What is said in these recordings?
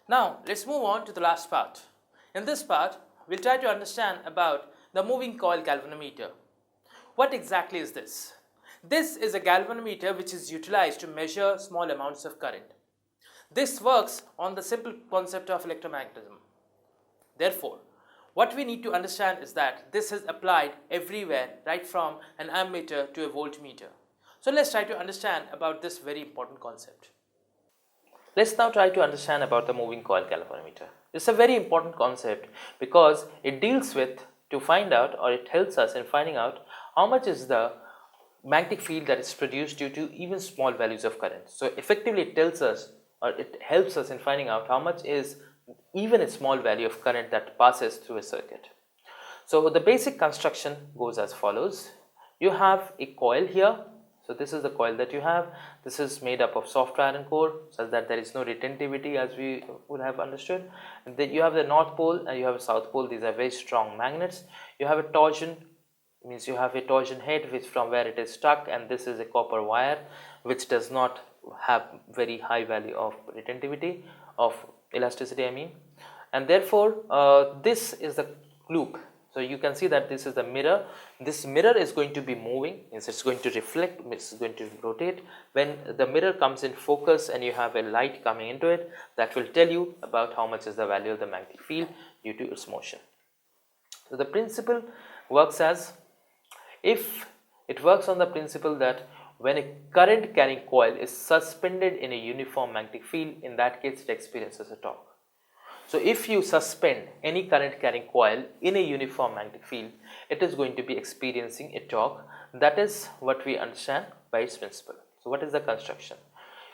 Now let's move on to the last part. In this part, we'll try to understand about the moving coil galvanometer. What exactly is this? This is a galvanometer which is utilized to measure small amounts of current. This works on the simple concept of electromagnetism. Therefore, what we need to understand is that this is applied everywhere, right from an ammeter to a voltmeter. So let's try to understand about this very important concept. Let's now try to understand about the moving coil galvanometer. It's a very important concept because it deals with to find out, or it helps us in finding out how much is the magnetic field that is produced due to even small values of current. So effectively it tells us, or it helps us in finding out how much is even a small value of current that passes through a circuit. So the basic construction goes as follows. You have a coil here. So this is the coil that you have. This is made up of soft iron core such that there is no retentivity, as we would have understood. And then you have the north pole and you have a south pole. These are very strong magnets. You have a torsion, means you have a torsion head which from where it is stuck, and this is a copper wire which does not have very high value of retentivity, of elasticity I mean, and therefore this is the loop. So you can see that this is the mirror. This mirror is going to be moving, means it's going to reflect, it's going to rotate. When the mirror comes in focus and you have a light coming into it, that will tell you about how much is the value of the magnetic field due to its motion. So the principle works as, if it works on the principle that when a current carrying coil is suspended in a uniform magnetic field, in that case it experiences a torque. So if you suspend any current carrying coil in a uniform magnetic field, it is going to be experiencing a torque. That is what we understand by its principle. So what is the construction?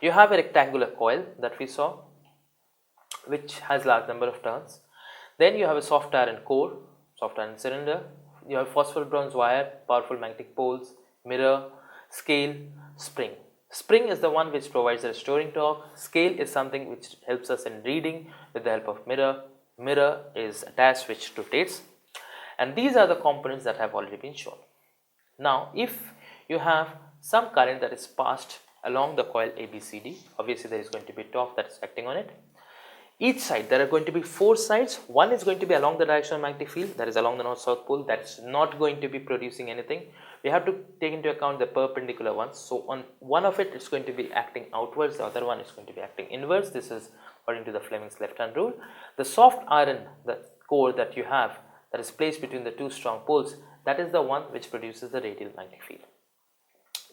You have a rectangular coil that we saw, which has large number of turns. Then you have a soft iron core, soft iron cylinder. You have phosphor bronze wire, powerful magnetic poles, mirror, scale, spring. Spring is the one which provides a restoring torque. Scale is something which helps us in reading with the help of mirror. Mirror is attached which rotates. And these are the components that have already been shown. Now, if you have some current that is passed along the coil ABCD, obviously there is going to be torque that is acting on it. Each side, there are going to be 4 sides. One is going to be along the direction of magnetic field, that is along the north-south pole. That is not going to be producing anything. We have to take into account the perpendicular ones. So on one of it, it's going to be acting outwards, the other one is going to be acting inwards. This is according to the Fleming's left-hand rule. The soft iron, the core that you have, that is placed between the 2 strong poles, that is the one which produces the radial magnetic field.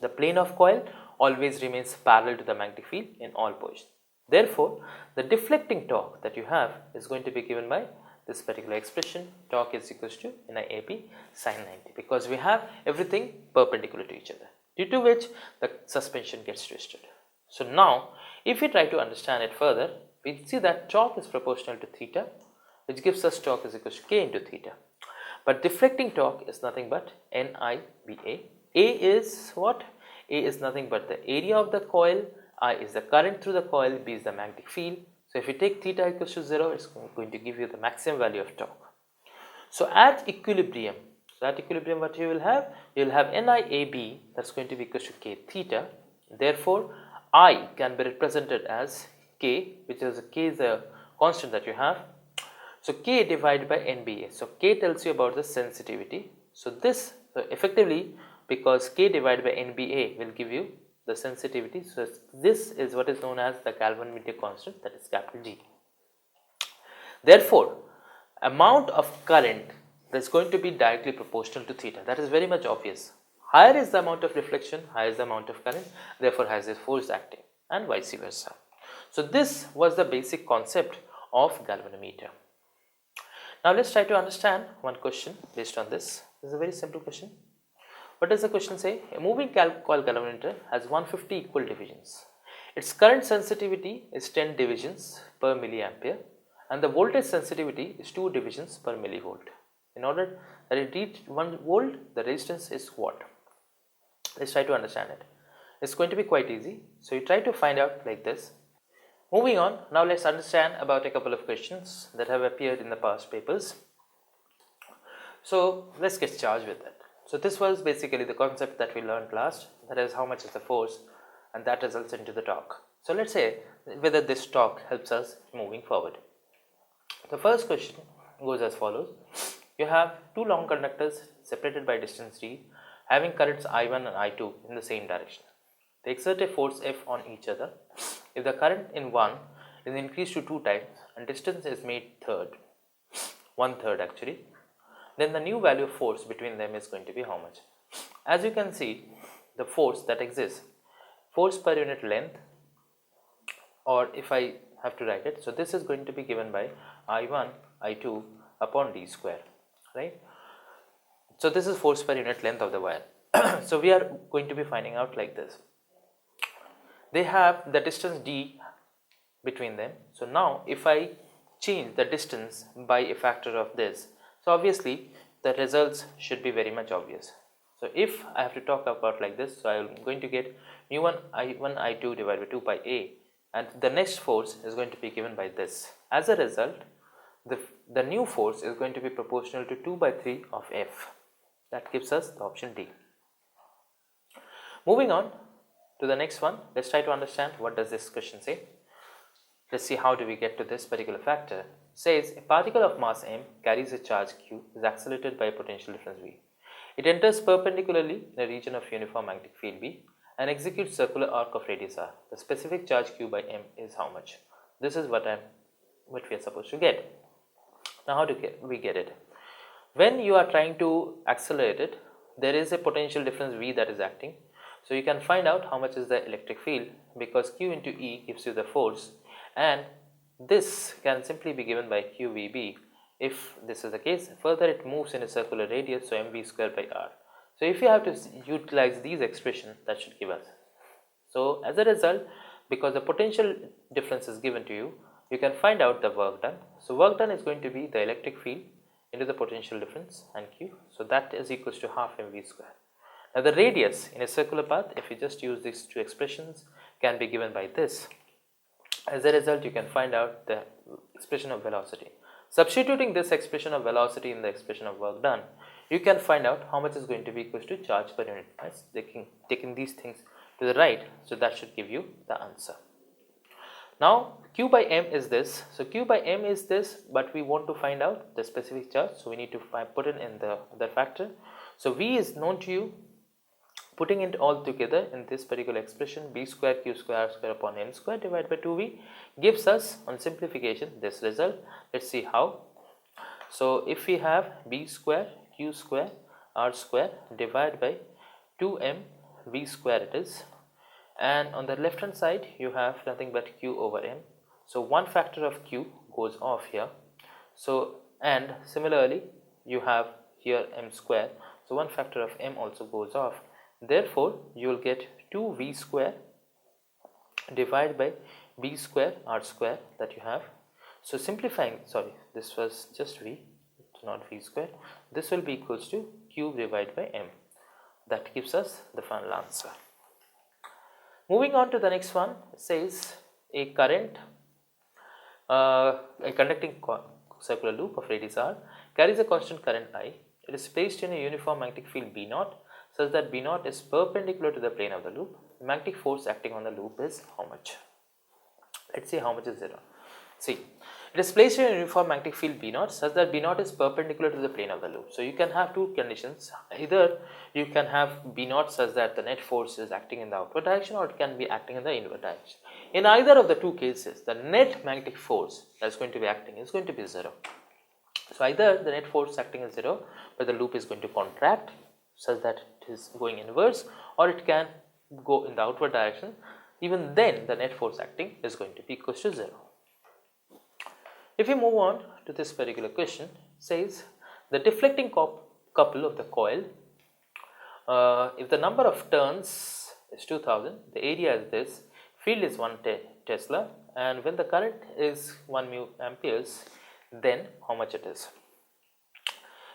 The plane of coil always remains parallel to the magnetic field in all positions. Therefore, the deflecting torque that you have is going to be given by this particular expression. Torque is equals to NIAB sin 90, because we have everything perpendicular to each other, due to which the suspension gets twisted. So now, if we try to understand it further, we see that torque is proportional to theta, which gives us torque is equals to K into theta. But deflecting torque is nothing but NIBA. A is what? A is nothing but the area of the coil. I is the current through the coil, B is the magnetic field. So if you take theta equals to 0, it's going to give you the maximum value of torque. So at equilibrium, what you will have? You will have NIAB, that's going to be equals to K theta. Therefore, I can be represented as K, which is K is a constant that you have. So K divided by NBA. So K tells you about the sensitivity. So this effectively, because K divided by NBA will give you the sensitivity. So this is what is known as the galvanometer constant, that is capital G. Therefore, amount of current that is going to be directly proportional to theta. That is very much obvious. Higher is the amount of reflection, higher is the amount of current, therefore higher is the force acting, and vice versa. So this was the basic concept of galvanometer. Now let's try to understand one question based on this. This is a very simple question. What does the question say? A moving coil galvanometer has 150 equal divisions. Its current sensitivity is 10 divisions per milliampere, and the voltage sensitivity is 2 divisions per millivolt. In order that it reach 1 volt, the resistance is what? Let's try to understand it. It's going to be quite easy. So you try to find out like this. Moving on, now let's understand about a couple of questions that have appeared in the past papers. So let's get charged with that. So this was basically the concept that we learned last, that is how much is the force, and that results into the torque. So let's say whether this talk helps us moving forward. The first question goes as follows. You have two long conductors separated by distance d having currents I1 and I2 in the same direction. They exert a force F on each other. If the current in one is increased to 2 times and distance is made one third actually, then the new value of force between them is going to be how much? As you can see, the force that exists, force per unit length, or if I have to write it, so this is going to be given by I1 I2 upon d square, right? So this is force per unit length of the wire. So we are going to be finding out like this. They have the distance d between them. So now if I change the distance by a factor of this, so obviously the results should be very much obvious. So if I have to talk about like this, so I am going to get mu1 I1 I2 divided by 2 pi a, and the next force is going to be given by this. As a result, the new force is going to be proportional to 2 by 3 of F. That gives us the option D. Moving on to the next one, let's try to understand what does this question say. Let's see how do we get to this particular factor. It says a particle of mass m carries a charge q, is accelerated by a potential difference v. It enters perpendicularly in a region of uniform magnetic field B and executes circular arc of radius r. The specific charge q by m is how much? This is what we are supposed to get. Now how do we get it? When you are trying to accelerate it, there is a potential difference v that is acting. So you can find out how much is the electric field, because q into E gives you the force, and this can simply be given by qvb if this is the case. Further, it moves in a circular radius, so mv square by r. So if you have to utilize these expressions, that should give us. So as a result, because the potential difference is given to you, you can find out the work done. So work done is going to be the electric field into the potential difference and q, so that is equals to half mv square. Now the radius in a circular path, if you just use these two expressions, can be given by this. As a result, you can find out the expression of velocity. Substituting this expression of velocity in the expression of work done, you can find out how much is going to be equals to charge per unit mass, taking these things to the right, so that should give you the answer. Now q by m is this, so q by m is this, but we want to find out the specific charge, so we need to put it in the factor. So v is known to you. Putting it all together in this particular expression, b square q square r square upon m square divided by 2v gives us, on simplification, this result. Let's see how. So if we have b square q square r square divided by 2m v square it is, and on the left hand side you have nothing but q over m. So one factor of q goes off here. So and similarly you have here m square, so one factor of m also goes off. Therefore, you will get 2v square divided by b square r square that you have. So simplifying, sorry, this was just v, not v square. This will be equals to q divided by m. That gives us the final answer. Moving on to the next one, it says a conducting circular loop of radius r carries a constant current I. It is placed in a uniform magnetic field B naught, such that B naught is perpendicular to the plane of the loop. The magnetic force acting on the loop is how much? Let's see how much is 0. See, it is placed in a uniform magnetic field B naught such that B naught is perpendicular to the plane of the loop. So you can have two conditions. Either you can have B naught such that the net force is acting in the outward direction, or it can be acting in the inward direction. In either of the two cases, the net magnetic force that is going to be acting is going to be 0. So either the net force acting is 0, but the loop is going to contract such that it is going inverse, or it can go in the outward direction. Even then the net force acting is going to be equal to 0. If we move on to this particular question, it says the deflecting couple of the coil, if the number of turns is 2000, the area is this, field is 1 Tesla, and when the current is 1 mu amperes, then how much it is?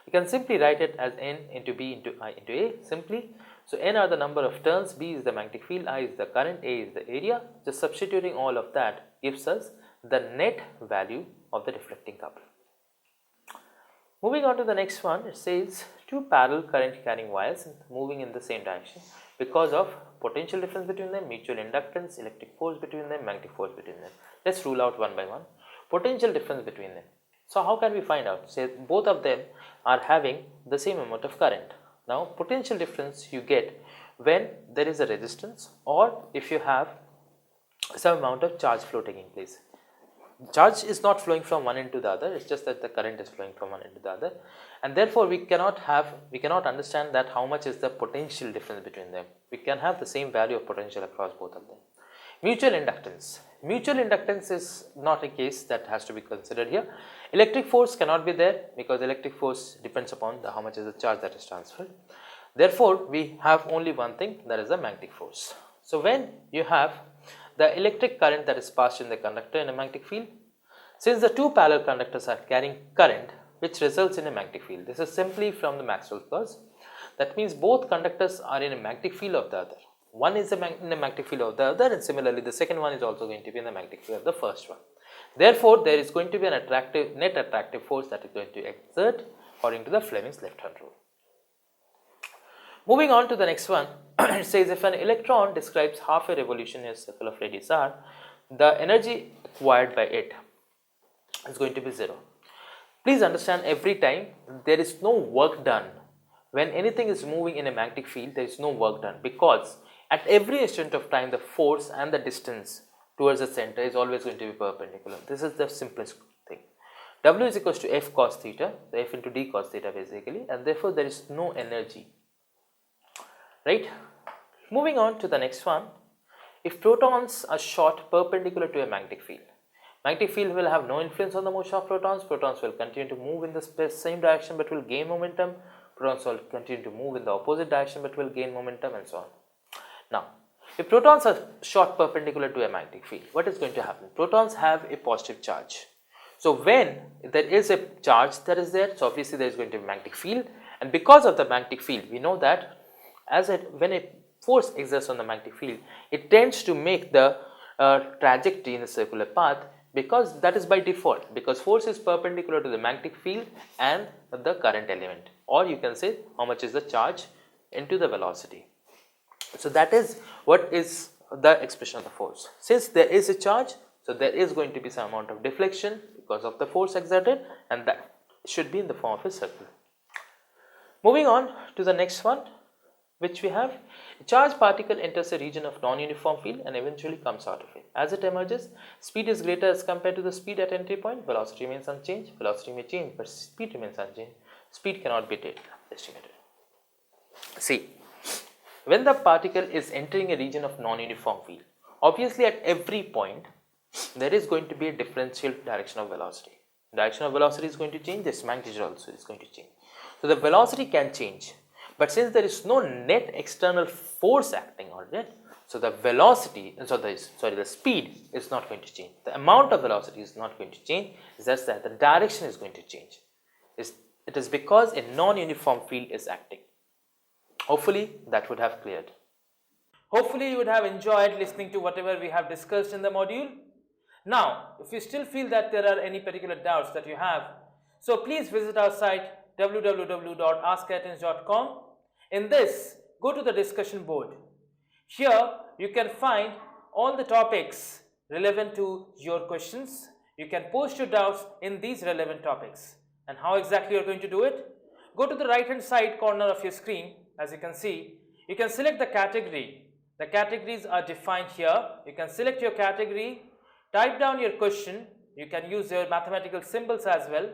You can simply write it as n into b into I into a simply. So n are the number of turns, b is the magnetic field, I is the current, a is the area. Just substituting all of that gives us the net value of the deflecting couple. Moving on to the next one, it says two parallel current carrying wires moving in the same direction because of potential difference between them, mutual inductance, electric force between them, magnetic force between them. Let's rule out one by one. Potential difference between them. So how can we find out? Say both of them are having the same amount of current. Now potential difference you get when there is a resistance or if you have some amount of charge flow taking place. Charge is not flowing from one end to the other, it's just that the current is flowing from one end to the other, and therefore we cannot understand that how much is the potential difference between them. We can have the same value of potential across both of them. Mutual inductance is not a case that has to be considered here. Electric force cannot be there because electric force depends upon how much is the charge that is transferred. Therefore we have only one thing, that is the magnetic force. So when you have the electric current that is passed in the conductor in a magnetic field, since the two parallel conductors are carrying current which results in a magnetic field. This is simply from the Maxwell's laws. That means both conductors are in a magnetic field of the other. One is in the magnetic field of the other, and similarly the second one is also going to be in the magnetic field of the first one. Therefore there is going to be an net attractive force that is going to exert according to the Fleming's left hand rule. Moving on to the next one, it says if an electron describes half a revolution in a circle of radius r, the energy acquired by it is going to be 0. Please understand, every time there is no work done. When anything is moving in a magnetic field, there is no work done because at every instant of time the force and the distance towards the center is always going to be perpendicular. This is the simplest thing. W is equals to F cos theta, so F into D cos theta basically, and therefore there is no energy. Right? Moving on to the next one, if protons are shot perpendicular to a magnetic field will have no influence on the motion of protons. Protons will continue to move in the same direction but will gain momentum. Protons will continue to move in the opposite direction but will gain momentum, and so on. Now, if protons are shot perpendicular to a magnetic field, what is going to happen? Protons have a positive charge. So when there is a charge that is there, so obviously there is going to be a magnetic field, and because of the magnetic field, we know that when a force exerts on the magnetic field, it tends to make the trajectory in a circular path, because that is by default, because force is perpendicular to the magnetic field and the current element, or you can say how much is the charge into the velocity. So that is what is the expression of the force. Since there is a charge, so there is going to be some amount of deflection because of the force exerted, and that should be in the form of a circle. Moving on to the next one, which we have, a charged particle enters a region of non-uniform field and eventually comes out of it. As it emerges, speed is greater as compared to the speed at entry point. Velocity remains unchanged. Velocity may change, but speed remains unchanged. Speed cannot be estimated. See, when the particle is entering a region of non-uniform field, obviously at every point there is going to be a differential direction of velocity. Direction of velocity is going to change, this magnitude also is going to change. So the velocity can change, but since there is no net external force acting on it, so the velocity, the speed is not going to change. The amount of velocity is not going to change, it's just that the direction is going to change. It is because a non-uniform field is acting. Hopefully that would have cleared. Hopefully you would have enjoyed listening to whatever we have discussed in the module. Now, if you still feel that there are any particular doubts that you have, so please visit our site www.askIITians.com. In this, go to the discussion board. Here you can find all the topics relevant to your questions. You can post your doubts in these relevant topics. And how exactly you are going to do it? Go to the right hand side corner of your screen. As you can see, you can select the category. The categories are defined here. You can select your category, type down your question. You can use your mathematical symbols as well.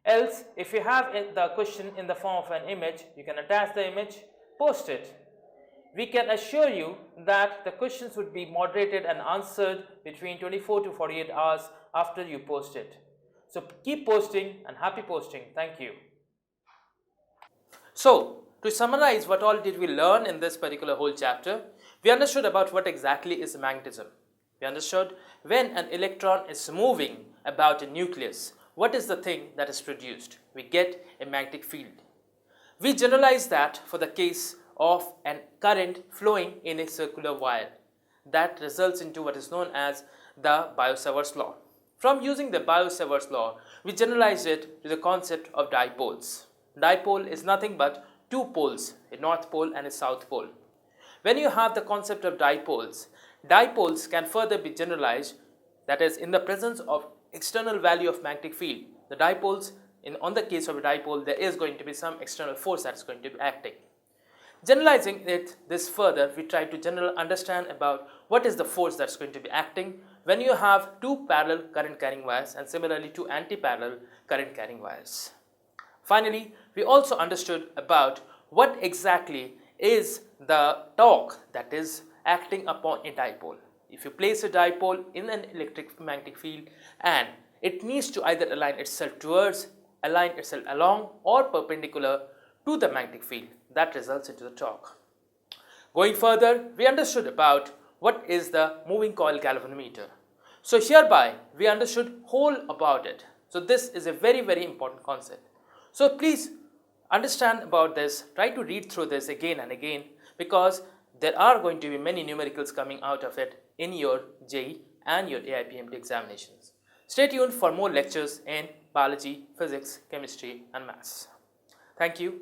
Else, if you have the question in the form of an image, you can attach the image, post it. We can assure you that the questions would be moderated and answered between 24 to 48 hours after you post it. So keep posting, and happy posting. Thank you. So, to summarize, what all did we learn in this particular whole chapter? We understood about what exactly is magnetism. We understood when an electron is moving about a nucleus, what is the thing that is produced? We get a magnetic field. We generalize that for the case of a current flowing in a circular wire. That results into what is known as the Biot-Savart's law. From using the Biot-Savart's law, we generalize it to the concept of dipoles. Dipole is nothing but two poles, a north pole and a south pole. When you have the concept of dipoles, dipoles can further be generalized, that is, in the presence of external value of magnetic field. The dipoles, on the case of a dipole, there is going to be some external force that is going to be acting. Generalizing this further, we try to generally understand about what is the force that's going to be acting when you have two parallel current carrying wires and similarly two anti-parallel current carrying wires. Finally, we also understood about what exactly is the torque that is acting upon a dipole. If you place a dipole in an electric magnetic field and it needs to either align itself towards, align itself along or perpendicular to the magnetic field, that results into the torque. Going further, we understood about what is the moving coil galvanometer. So hereby we understood whole about it. So this is a very, very important concept. So please understand about this, try to read through this again and again, because there are going to be many numericals coming out of it in your JEE and your AIPMT examinations. Stay tuned for more lectures in biology, physics, chemistry and maths. Thank you.